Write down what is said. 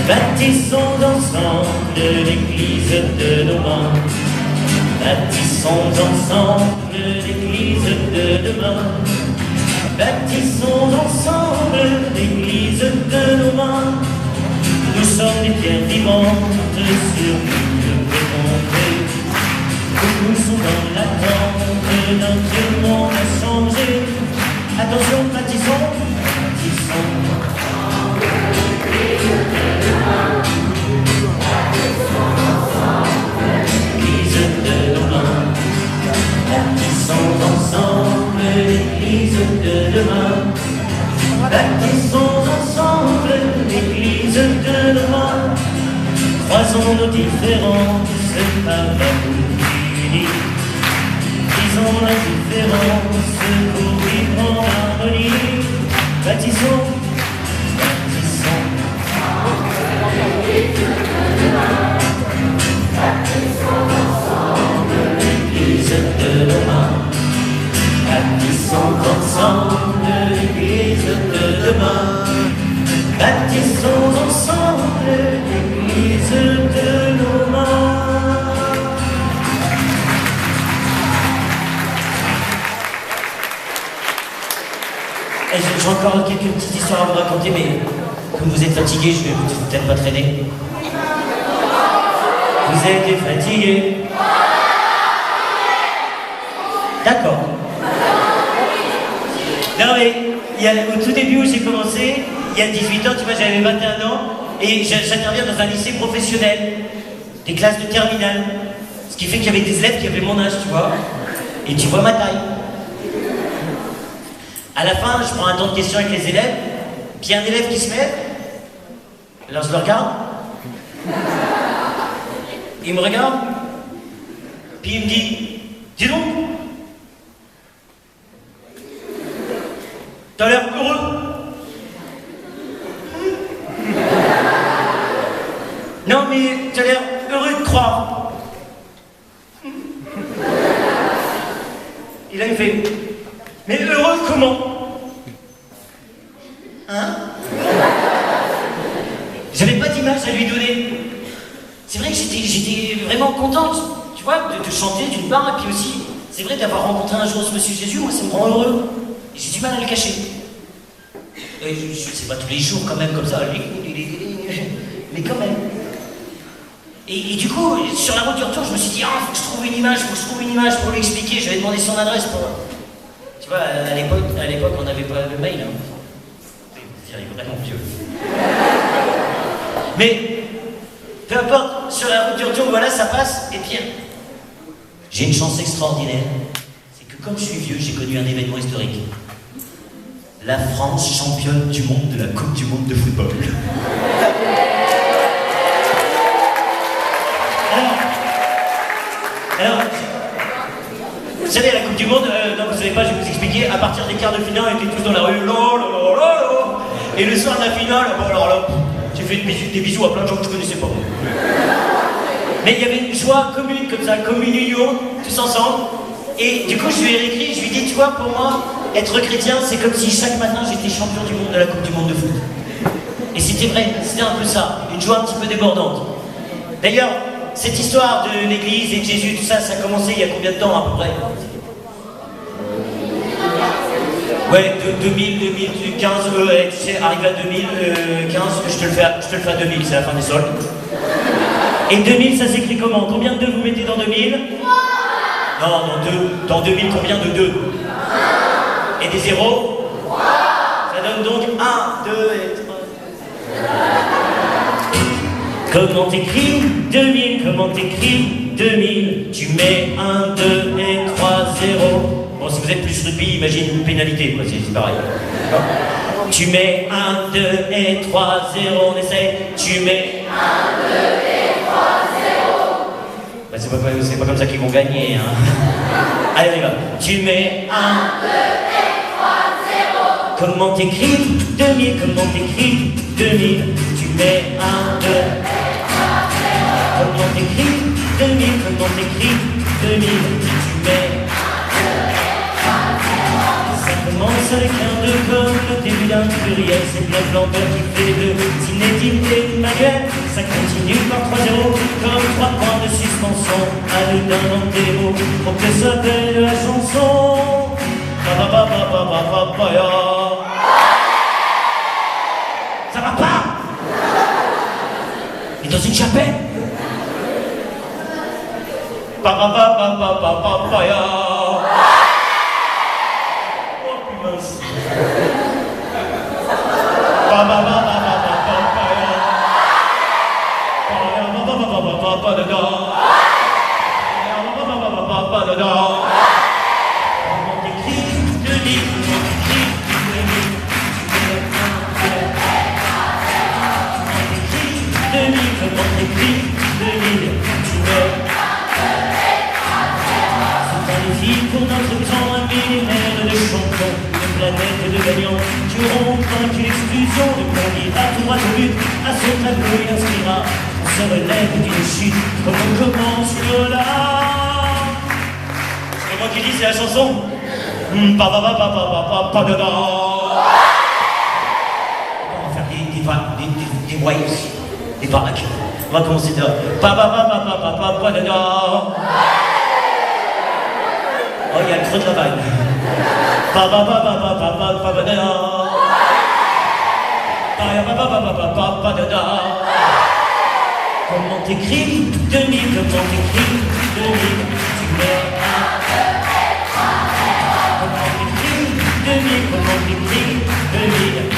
Bâtissons ensemble l'église de nos mains. Bâtissons ensemble l'église de demain. Bâtissons ensemble l'église de nos mains. Nous sommes des pierres vivantes sur une fondée. Nous sommes dans l'attente d'un tel monde à changer. Attention, bâtissons, bâtissons. L'église de nos mains. Bâtissons ensemble l'église de demain. Bâtissons ensemble l'église de nos mains. Croisons nos différences par l'amour uni. Brisons l'indifférence pour vivre en harmonie. Bâtissons, bâtissons. Bâtissons ensemble l'église de nos mains. Bâtissons ensemble l'église de demain. Bâtissons ensemble l'église de nos mains. Et j'ai encore quelques petites histoires à vous raconter, mais comme vous êtes fatigués, je vais peut-être pas traîner. Vous êtes fatigués? D'accord. Non mais, au tout début où j'ai commencé, il y a 18 ans, tu vois, j'avais 21 ans, et j'interviens dans un lycée professionnel, des classes de terminale. Ce qui fait qu'il y avait des élèves qui avaient mon âge, tu vois, et tu vois ma taille. À la fin, je prends un temps de questions avec les élèves, puis il y a un élève qui se lève, alors je le regarde, il me regarde, puis il me dit, dis donc, t'as l'air heureux. Non mais t'as l'air heureux de croire. Il a fait, mais heureux comment? Hein? J'avais pas d'image à lui donner. C'est vrai que j'étais vraiment contente, tu vois, de chanter d'une part, et puis aussi, c'est vrai d'avoir rencontré un jour ce Monsieur Jésus, moi ça me rend heureux. Et j'ai du mal à le cacher. Et c'est pas tous les jours quand même comme ça, mais quand même. Et du coup, sur la route du retour, je me suis dit, faut que je trouve une image, pour lui expliquer. Je vais demander son adresse pour... Tu vois, à l'époque, on n'avait pas le mail. Hein. C'est vraiment vieux. Mais, peu importe, sur la route du retour, voilà, ça passe. Et puis, j'ai une chance extraordinaire. C'est que comme je suis vieux, j'ai connu un événement historique. La France championne du monde de la Coupe du monde de football. Alors, vous savez, la Coupe du Monde, non, vous savez pas, je vais vous expliquer, à partir des quarts de finale, on était tous dans la rue, et le soir de la finale, bon alors là, j'ai fait des bisous à plein de gens que je connaissais pas. Mais il y avait une joie commune comme ça, comme une union, tous ensemble, et du coup je lui ai écrit, je lui ai dit, tu vois, pour moi, être chrétien, c'est comme si chaque matin j'étais champion du monde de la Coupe du monde de foot. Et c'était vrai, c'était un peu ça, une joie un petit peu débordante. D'ailleurs, cette histoire de l'église et de Jésus, tout ça, ça a commencé il y a combien de temps à peu près? Ouais, 2015, tu sais, arrivé à 2015, je te le fais à 2000, c'est la fin des soldes. Et 2000, ça s'écrit comment? Combien de 2 vous mettez dans 2000? Non, dans 2000, combien de 2? Et des zéros? Ça donne donc 1, 2 et 3. Comment t'écris 2000? Comment t'écris 2000? Tu mets 1, 2 et 3, 0. Bon, si vous êtes plus rugby, imagine une pénalité, quoi, c'est pareil. Tu mets 1, 2 et 3, 0, on essaye. Tu mets 1, 2 et 3, 0. Bah, c'est pas comme ça qu'ils vont gagner, hein. Allez, on y va. Tu mets 1, 2 et 3, 0. Comment t'écris 2000? Comment t'écris 2000? Tu mets 1, 2 et 3, 0. Comment t'écris 2000? Comment t'écris 2000? Tu mets 1, 2 et 3, 0. Ça commence avec un 2 comme le début d'un pluriel. C'est bien Flandre qui fait le cinétique Emmanuel. ça continue par 3-0, comme 3 points de suspension, à nous d'un des mots, pour que ça s'appelle la chanson. Ba ba ba ba ba ba ba ya. Ça va pas? Et dans une chapelle? Ba ba ba ba ba ba ba ba ya. Oh mince. Ba ba ba ba ba ba ba ba ya. Ba ya ba ba ba ba ba ba ba da da. Ya ba ba ba ba ba ba ba da da. Comment t'écris le livre? Comment t'écris le livre? Comment t'écris le livre? Comment t'écris le livre? Tu mets. Pour notre temps, un millénaire de champions, une planète de gagnants, qui auront vaincu l'exclusion, de conduira tout droit au but, à son tableau et inspira. On se relève d'une chute, comme on commence là. C'est moi qui dis, c'est la chanson. Pa pa pa pa pa pa pa pa da da. On va faire des waves, des vagues. On va commencer de pa pa pa pa pa pa pa pa da da. Oh, il y a le creux de la vague. Pa pa pa pa pa pa pa pa da da. Pa pa pa pa pa pa pa da da. Comment t'écris 2000, comment t'écris 2000, tu mets un. Comment t'écris 2000, comment t'écris 2000.